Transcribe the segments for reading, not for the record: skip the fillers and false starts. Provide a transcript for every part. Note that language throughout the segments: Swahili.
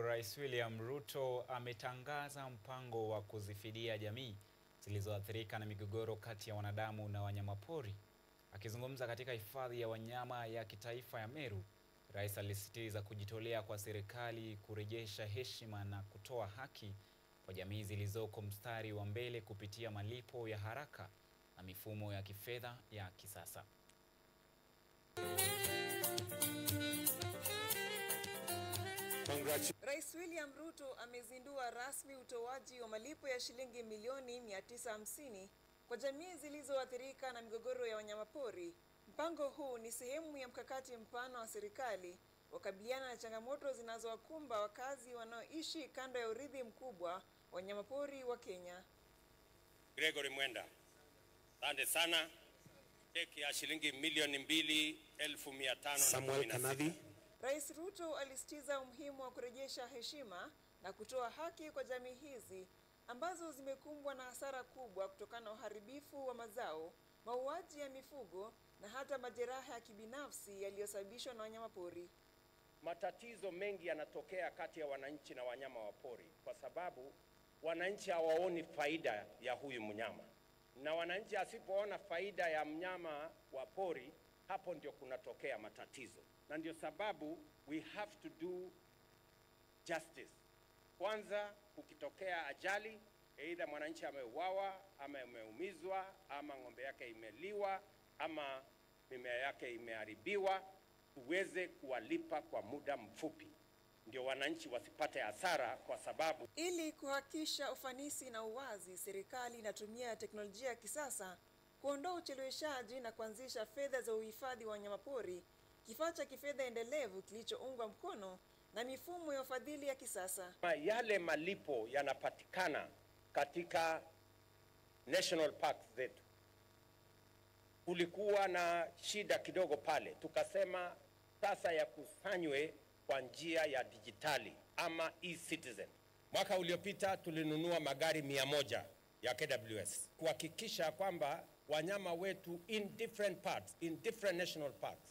Rais William Ruto ametangaza mpango wa kuzifidia jamii zilizoathirika na migogoro kati ya wanadamu na wanyamapori. Akizungumza katika hifadhi ya wanyama ya kitaifa ya Meru, rais alisisitiza kujitolea kwa serikali kurejesha heshima na kutoa haki kwa jamii zilizoko mstari wa mbele kupitia malipo ya haraka na mifumo ya kifedha ya kisasa. Rais William Ruto amezindua rasmi utoaji wa malipo ya shilingi milioni 950 kwa jamii zilizoathirika na migogoro ya wanyamapori. Mpango huu ni sehemu ya mkakati mpana wa serikali kukabiliana na changamoto zinazowakumba wakazi wanaoishi kando ya urithi mkubwa wa wanyamapori wa Kenya. Gregory Mwenda, asante sana. Cheki ya shilingi milioni 2,500. Samuel Kanadi. Rais Ruto alisitiza umuhimu wa kurejesha heshima na kutoa haki kwa jamii hizi ambazo zimekumbwa na hasara kubwa kutokana na uharibifu wa mazao, mauaji ya mifugo na hata majeraha ya kibinafsi yaliyosababishwa na wanyamapori. Matatizo mengi yanatokea kati ya wananchi na wanyama wa pori kwa sababu wananchi hawaoni faida ya huyu mnyama. Na wananchi asipoona faida ya mnyama wa pori, hapo ndio kunatokea matatizo. Na ndio sababu we have to do justice. Kwanza ukitokea ajali, aidha mwananchi ameuawa ama ameumizwa ama ng'ombe yake imeliwa ama mimea yake imeharibiwa, uweze kuwalipa kwa muda mfupi, ndio wananchi wasipate hasara. Kwa sababu ili kuhakikisha ufanisi na uwazi, serikali inatumia teknolojia ya kisasa kuondoa ucheleweshaji na kuanzisha fedha za uhifadhi wa wanyamapori, kifaa cha kifedha endelevu kilichoungwa mkono na mifumo ya ufadhili ya kisasa. Yale malipo yanapatikana katika national parks zetu. Kulikuwa na shida kidogo pale, tukasema sasa yakusanywe kwa njia ya dijitali ama e-citizen. Mwaka uliopita tulinunua magari 100 ya KWS kuhakikisha kwamba wanyama wetu in different parts, in different national parks,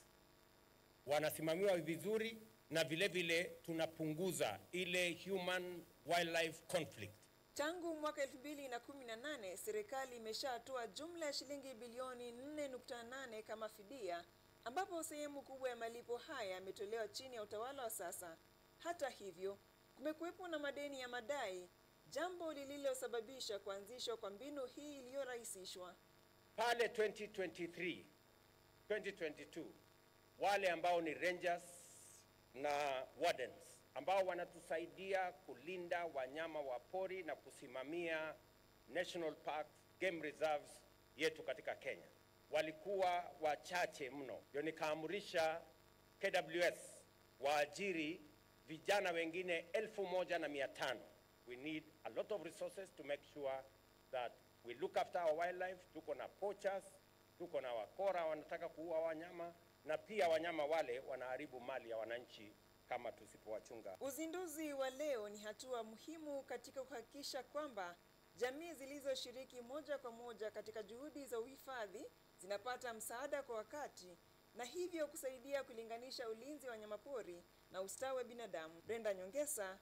wanasimamiwa vizuri na vile vile tunapunguza ile human wildlife conflict. Tangu mwaka 2018 serikali imeshatoa jumla ya shilingi bilioni 4.8 kama fidia, ambapo sehemu kubwa ya malipo haya yametolewa chini ya utawala wa sasa. Hata hivyo, kumekuwepo na madeni ya madai, jambo lililosababisha kuanzishwa kwa mbinu hii iliyorahisishwa. Pale 2023, 2022, wale ambao ni rangers na wardens ambao wanatusaidia kulinda wanyama wa pori na kusimamia national parks, game reserves yetu katika Kenya, walikuwa wachache mno. Ndio nikaamurisha KWS waajiri vijana wengine 1,500. We need a lot of resources to make sure that we look after our wildlife. Tuko na poachers, tuko na wakora wanataka kuua wanyama, na pia wanyama wale wanaharibu mali ya wananchi kama tusipowachunga. Uzinduzi wa leo ni hatua muhimu katika kuhakikisha kwamba jamii zilizoshiriki moja kwa moja katika juhudi za uhifadhi zinapata msaada kwa wakati, na hivyo kusaidia kulinganisha ulinzi wa wanyamapori na ustawi wa binadamu. Brenda Nyongesa,